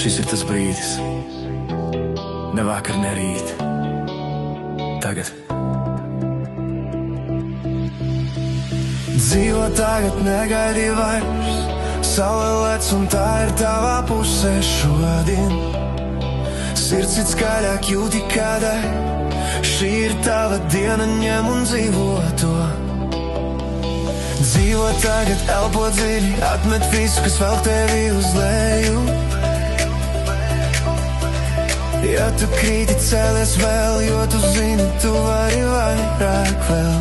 Šis ir tas brīdis. Ne vakar, ne rīt. Tagad. Dzīvo tagad, negaidi vairs. Saule lec un tā ir tavā pusē šodien. Sirds it skaļāk jūti kādai. Šī ir tava diena, ņem un dzīvo to. Dzīvo tagad, elpo dziļi, atmet visu, kas vēl tevi uz leju. Ja tu krīti, cēlies vēl, jo tu zini, tu vari vairāk vēl.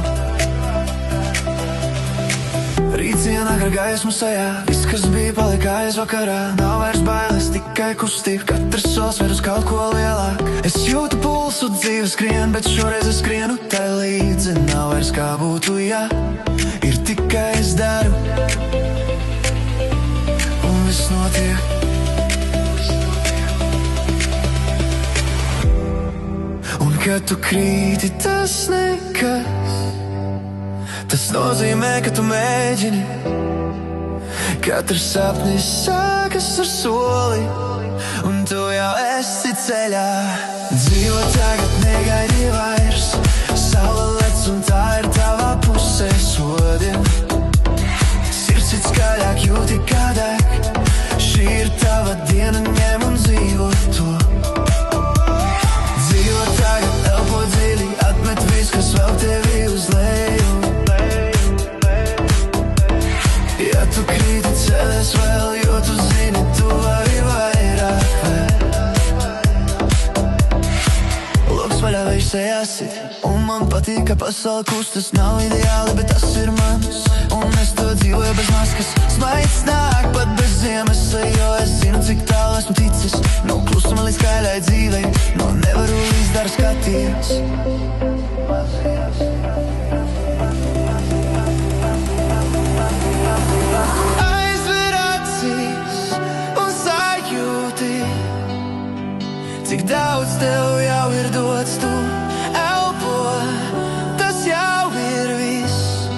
Rīts ienāk ar gaismu sejā, viss, kas bija, palika aizvakarā. Nav vairs bailes, tikai kustība, katrs solis ver uz kaut ko lielāk. Es jūtu pulsu, dzīve skrien, bet šoreiz es skrienu tai līdzi. Nav vairs kā būtu, ja ir tikai es daru. Un viss notiek. Un kad tu krīti, tas nekas. Tas nozīmē, ka tu mēģini. Katrs sapnis sākas ar soli, un tu jau esi ceļā. Dzīvo tagad, negaidi vairs. Saule lec un tā ir tavā pusē šodien. Sirds it skaļāk jūti kā deg. Šī ir tava diena, ņem un dzīvo to. Dzīvo tagad, elpo dziļi, atmet visu, kas vēl tevi uz leju. Ja tu krīti, cēlies vēl, jo tu zini, tu vari vairāk vēl. Loks vaļā vējš sejā sit, un man patīk, ka pasaule kustas. Nav ideāli, bet tas ir mans, un es to dzīvoju bez maskas. Smaids nāk pat bez ziemesla, jo es zinu, cik tālu esmu ticis. No klusuma līdz skaļai dzīvei, no nevaru līdz daru skaties. Aizver acīs un sajūti, cik daudz tev jau ir dots. Tu elpo, tas jau ir viss.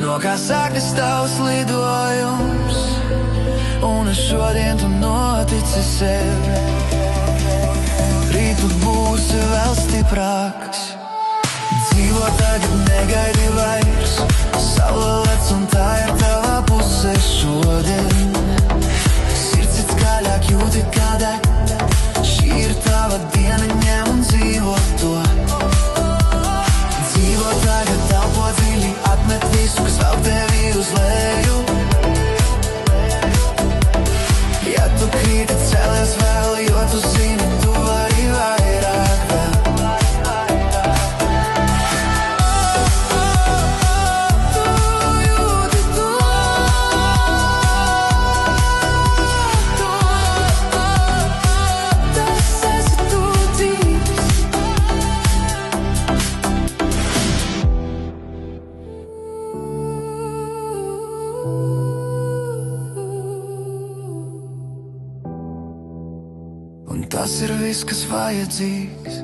No kā sākas tavs lidojums, un es šodien tu notici sev. Rīt tu būsi vēl stiprāks. Dzīvo tagad, negaidi vairs. Saule lec un tā ir tavā pusē šodien. Sirds it skaļāk jūti kā deg. Šī ir tava diena, ņem un dzīvo to. Dzīvo tagad, elpo dziļi, atmet visu, kas vēl tevi uz leju. Ja tu krīti, cēlies vēl, jo tu zini, tu vari vairāk vēl. Un tas ir viss, kas vajadzīgs.